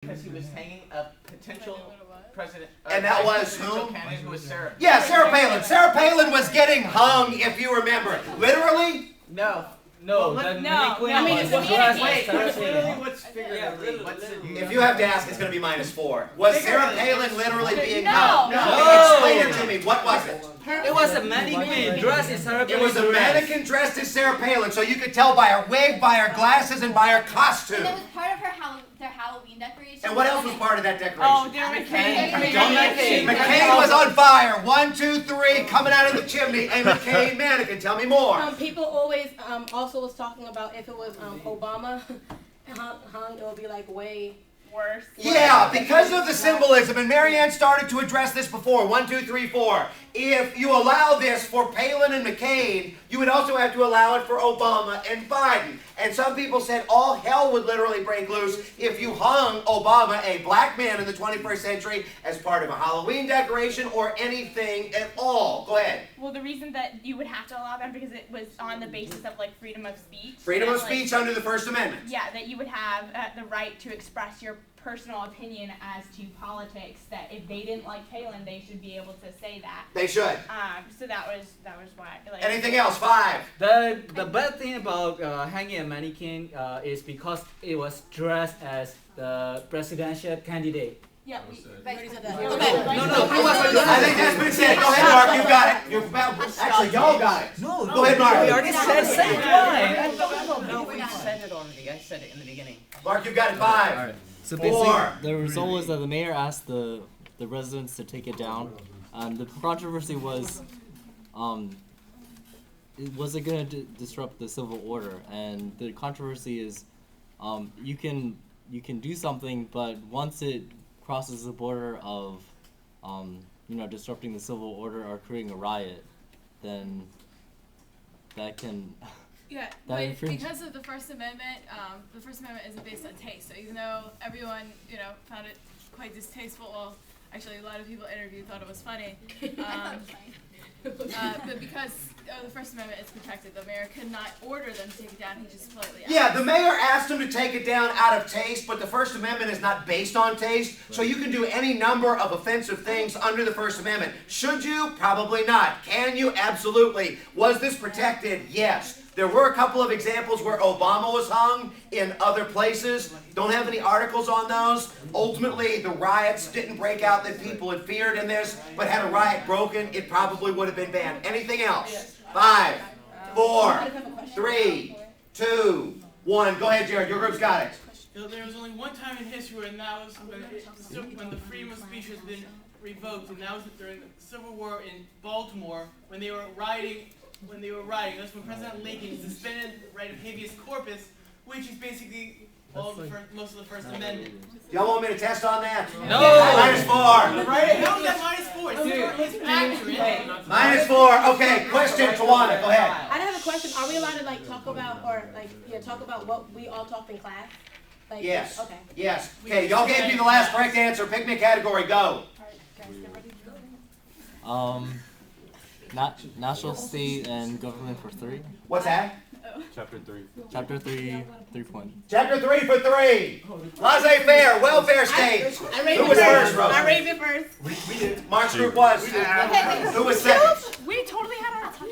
because he was hanging a potential president. And that was presidential who? candidate who was Sarah. Yeah, Sarah Palin. Sarah Palin was getting hung, if you remember. Literally? No. No, Well, the no, mannequin I mean, was it's a dressed mannequin. as Wait, Sarah what's Palin. literally what's figuratively? What's it? If you have to ask, it's going to be -4. Was Sarah Palin literally being No. hung? No. Explain it to me. What was it? It was a mannequin dressed as Sarah Palin. It was a mannequin dressed as Sarah Palin, so you could tell by her wig, by her glasses, and by her costume. And that was part of her their Halloween decoration. And what else was part of that decoration? Oh, there McCain. McCain was on fire. 1, 2, 3, coming out of the chimney. A McCain mannequin. Tell me more. People always also was talking about if it was Obama hung, it would be like way Worse. Yeah, because of the symbolism, and Marianne started to address this before. 1, 2, 3, 4. If you allow this for Palin and McCain, you would also have to allow it for Obama and Biden. And some people said all hell would literally break loose if you hung Obama, a black man in the 21st century, as part of a Halloween decoration or anything at all. Go ahead. Well, the reason that you would have to allow that because it was on the basis of like freedom of speech. Freedom that, of speech under the First Amendment. Yeah, that you would have the right to express your personal opinion as to politics. That if they didn't like Palin, they should be able to say that. They should. So that was why. Like, Anything else? 5. The bad thing about hanging a mannequin is because it was dressed as the presidential candidate. Yeah. already said that. No, he was. I think that's been said. Go ahead, Mark. You got it. You're about, actually, y'all got it. No, Go ahead, Mark. we already said second line. No, we said it already. I said it in the beginning. Mark, you got it. 5. Alright, so 4. basically the result was that the mayor asked the residents to take it down. The controversy was, was it going to disrupt the civil order? And the controversy is, you can do something, but once it crosses the border of, disrupting the civil order or creating a riot, then that can. Yeah, That but infringe- because of the First Amendment isn't based on taste. So even though everyone, found it quite distasteful, well, actually a lot of people interviewed thought it was funny. But because the First Amendment is protected, the mayor could not order them to take it down. He just politely asked. Yeah, the mayor asked him to take it down out of taste, but the First Amendment is not based on taste, so you can do any number of offensive things under the First Amendment. Should you? Probably not. Can you? Absolutely. Was this protected? Yes. There were a couple of examples where Obama was hung in other places. Don't have any articles on those. Ultimately, the riots didn't break out that people had feared in this, but had a riot broken, it probably would have been banned. Anything else? 5, 4, 3, 2, 1. Go ahead, Jared. Your group's got it. There was only one time in history, and that was when the freedom of speech has been revoked, and that was during the Civil War in Baltimore when they were rioting. That's when President Lincoln suspended the right of habeas corpus, which is basically most of the First Amendment. Y'all want me to test on that? No. -4. Right? How is that -4? It's accurate. -4. Okay, question, Tawana. Go ahead. I have a question. Are we allowed to talk about talk about what we all talked in class? Yes. Okay. Yes. Okay, y'all gave me the last correct answer. Pick me a category. Go. All right, guys, get ready. National, state, and government for 3. What's that? Chapter 3, 3 points. Chapter 3 for 3. Laissez-faire, welfare state. I raised Who it was first. first, Rosa? I raised it first. We did. Mark's group was. Who was second? We totally had our time.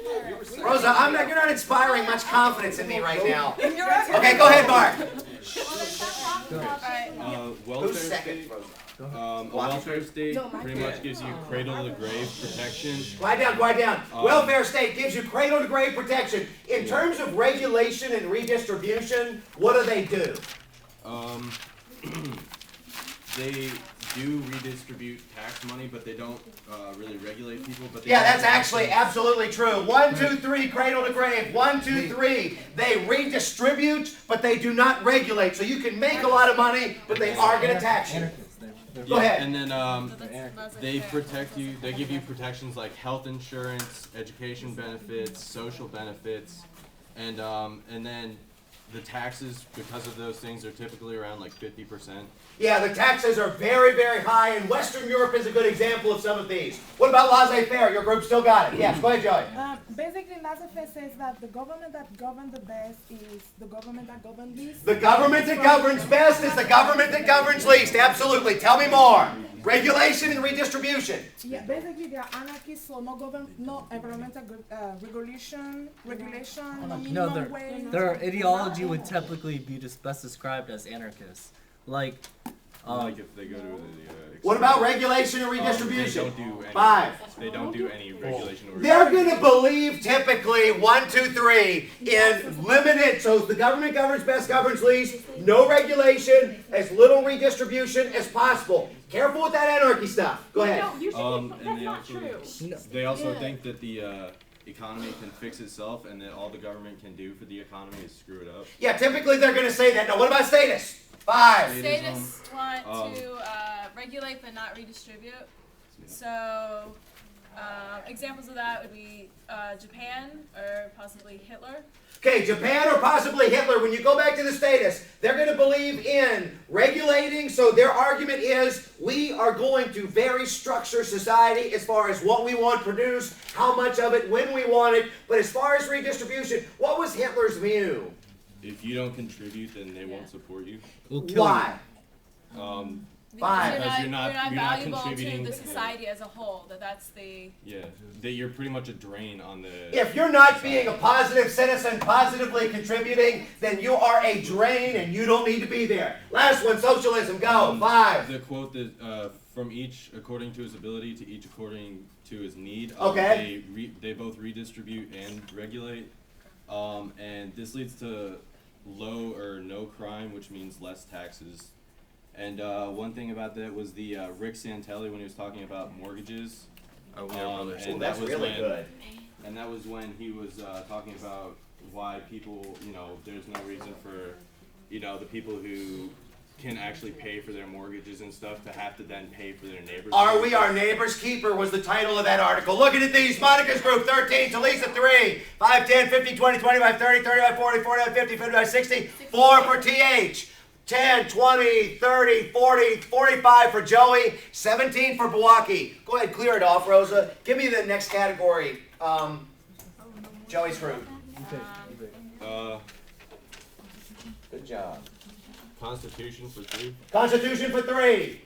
Rosa, you're not inspiring much confidence in me right now. Okay, go ahead, Mark. Welfare Who's second, state, Rosa? a welfare state pretty much gives you cradle to grave protection. Quiet down. Welfare state gives you cradle to grave protection. In terms of regulation and redistribution, what do they do? They do redistribute tax money, but they don't really regulate people. But they Yeah, that's actually absolutely true. 1, 2, 3, cradle to grave. 1, 2, 3. They redistribute, but they do not regulate. So you can make a lot of money, but they are going to tax you. Go ahead. And then they protect you. They give you protections like health insurance, education benefits, social benefits, and then the taxes because of those things are typically around like 50%. Yeah, the taxes are very, very high, and Western Europe is a good example of some of these. What about laissez-faire? Your group still got it. Yes, go ahead, Joey. Basically, laissez-faire says that the government that governs the best is the government that governs least. The government that governs best is the government that governs least. Absolutely. Tell me more. Regulation and redistribution. Yeah, basically they are anarchists, so no environmental regulation, no No, minimum wage. their ideology would typically be just best described as anarchists. Like if they go to the What about regulation and redistribution? They don't do any, 5. They don't do any regulation or They're going to believe typically 1, 2, 3 in limited. So the government governs best, governs least. No regulation, as little redistribution as possible. Careful with that anarchy stuff. Go ahead. No, you should and that's they not also, true. They also think that the economy can fix itself and that all the government can do for the economy is screw it up. Yeah, typically they're going to say that. Now, what about status? 5. Statists want to regulate but not redistribute. So examples of that would be Japan or possibly Hitler. Okay, Japan or possibly Hitler, when you go back to the status, they're going to believe in regulating. So their argument is we are going to very structure society as far as what we want produced, how much of it, when we want it. But as far as redistribution, what was Hitler's view? If you don't contribute, then they won't support you. Why? Because you're not valuable contributing to the society as a whole. That's the that you're pretty much a drain on the. If you're not being a positive citizen, positively contributing, then you are a drain and you don't need to be there. Last one, socialism. Go. 5. The quote that from each according to his ability to each according to his need. Okay. They both redistribute and regulate, and this leads to low or no crime, which means less taxes. And one thing about that was the Rick Santelli when he was talking about mortgages. And that's really good. And that was when he was talking about why people, there's no reason for, the people who can actually pay for their mortgages and stuff to have to then pay for their neighbors. Are we our neighbor's keeper was the title of that article. Looking at these, Monica's group 13, Talisa 3, 5, 10, 15, 20, 25, 30, 35, 40, 45, 50, 55, 60, 4 for TH. 10, 20, 30, 40, 45 for Joey, 17 for Milwaukee. Go ahead, clear it off, Rosa. Give me the next category. Joey's group. Good job. Constitution for 3. Constitution for 3.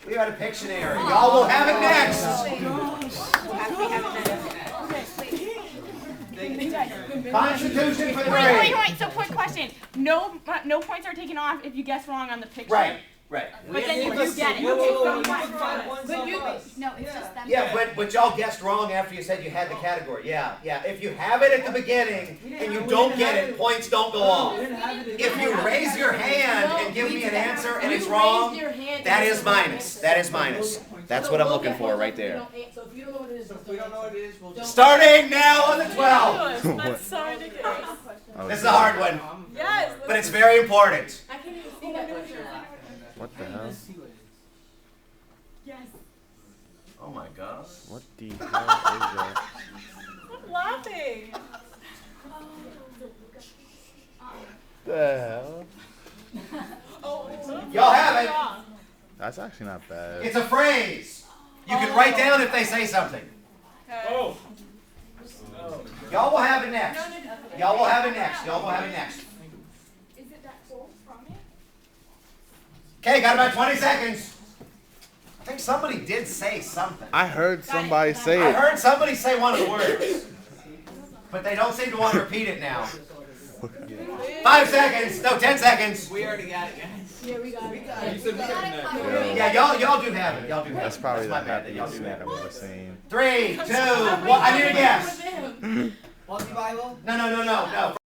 We got a Pictionary. Y'all will have it next. Constitution for 3. Wait. So, quick question. No points are taken off if you guess wrong on the picture. Right. But then you do get it. Okay, so what? No, it's just them. Yeah, but y'all guessed wrong after you said you had the category. Yeah. If you have it at the beginning and you don't get it, points don't go off. If you raise your hand and give me an answer and it's wrong, that is minus. That is minus. That's what I'm looking for right there. So if you don't know what it is, If we don't know what it is, we'll just... Starting now on the 12. That's so ridiculous. This is a hard one, Yes. but it's very important. I can't even see that picture. What the hell? Yes. Oh my gosh. What the hell is that? I'm laughing. The hell? Y'all have it. That's actually not bad. It's a phrase. You can write down if they say something. Okay. Y'all will have it next. Y'all will have it next. Y'all will have it next. Is it that quote from it? Okay, got about 20 seconds. I think somebody did say something. I heard somebody say I it. heard somebody say one of the words. But they don't seem to want to repeat it now. 5 seconds. No, 10 seconds. We already got it, guys. Yeah, we got it. You said we got it next. Yeah, y'all do have it. Y'all do have it. That's probably my the bad that y'all happiest do snack have I've it. ever seen. 3, 2, 1. I need a guess. Multi-Bible? No.